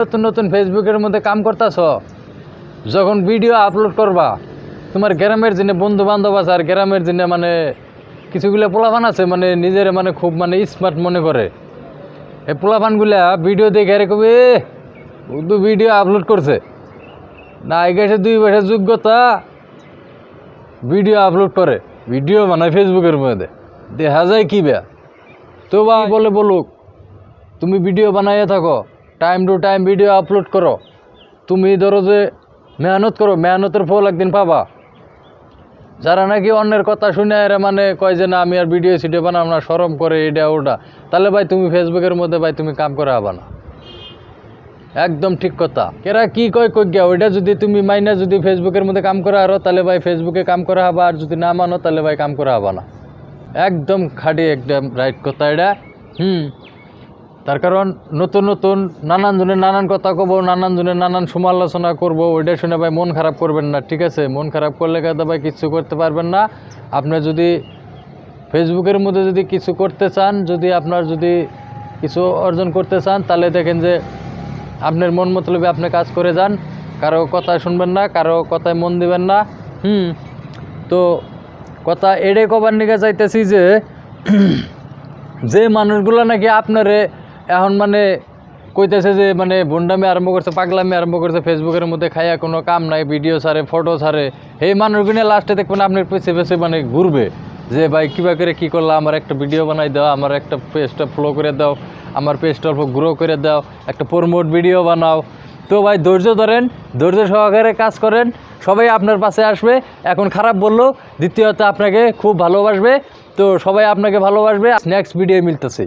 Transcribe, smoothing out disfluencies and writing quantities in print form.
নতুন নতুন ফেসবুকের মধ্যে কাম করতেছ, যখন ভিডিও আপলোড করবা তোমার গ্রামের জন্য বন্ধু বান্ধব আছে আর গ্রামের জন্য মানে কিছুগুলো পোলাপান আছে মানে নিজের মানে খুব মানে স্মার্ট মনে করে। এই পোলাপানগুলা ভিডিও দেখে আরে কবে উর্দু ভিডিও আপলোড করছে না, এগেছে 2 বছর যোগ্যতা ভিডিও আপলোড করে, ভিডিও বানায় ফেসবুকের মধ্যে দেখা যায় কি বেয়া। তো বা বলে বলুক তুমি ভিডিও বানাইয়া থাকো, time to time video upload করো, তুমি ধরো যে মেহনত করো, মেহনতের ফল একদিন পাবা। যারা নাকি অন্যের কথা শুনে এরা মানে কয় যে না আমি আর ভিডিও সিডিও বানাবো না, শরম করে এটা ওটা, তাহলে ভাই তুমি ফেসবুকের মধ্যে ভাই তুমি কাম করে হবা না। একদম ঠিক কথা। এরা কি কয় কই গিয়া ওইটা যদি তুমি মাইনা যদি ফেসবুকের মধ্যে কাম করে আরো তাহলে ভাই ফেসবুকে কাম করা হবা, আর যদি না মানো তাহলে ভাই কাম করা হবা না। একদম খাঁটি একদম রাইট কথা এটা। তার কারণ নতুন নতুন নানান জনের নানান কথা কব, নানান জনের নানান সমালোচনা করবো, ওইটা শুনে ভাই মন খারাপ করবেন না, ঠিক আছে? মন খারাপ করলে কথা ভাই কিছু করতে পারবেন না। আপনার যদি ফেসবুকের মধ্যে যদি কিছু করতে চান, যদি আপনার যদি কিছু অর্জন করতে চান, তাহলে দেখেন যে আপনার মন মতলবে আপনি কাজ করে যান, কারো কথা শুনবেন না, কারো কথায় মন দিবেন না। তো কথা এড়ে কবার নিকে চাইতেছি যে যে মানুষগুলো নাকি আপনারে এখন মানে কইতেছে যে মানে ভণ্ডামি আরম্ভ করছে, পাগলামি আরম্ভ করছে, ফেসবুকের মধ্যে খাইয়া কোনো কাম নাই, ভিডিও ছাড়ে, ফটো ছাড়ে, এই মানুষগুলো লাস্টে দেখবেন আপনার পেছে পেছে মানে ঘুরবে যে ভাই কীভাবে করে কী করলাম, আমার একটা ভিডিও বানাই দাও, আমার একটা পেজটা ফলো করে দাও, আমার পেজটা অল্প গ্রো করে দাও, একটা প্রমোট ভিডিও বানাও। তো ভাই ধৈর্য ধরেন, ধৈর্য সহকারে কাজ করেন, সবাই আপনার পাশে আসবে। এখন খারাপ বললো, দ্বিতীয়ত আপনাকে খুব ভালোবাসবে। তো সবাই আপনাকে ভালোবাসবে। নেক্সট ভিডিও মিলতেছে।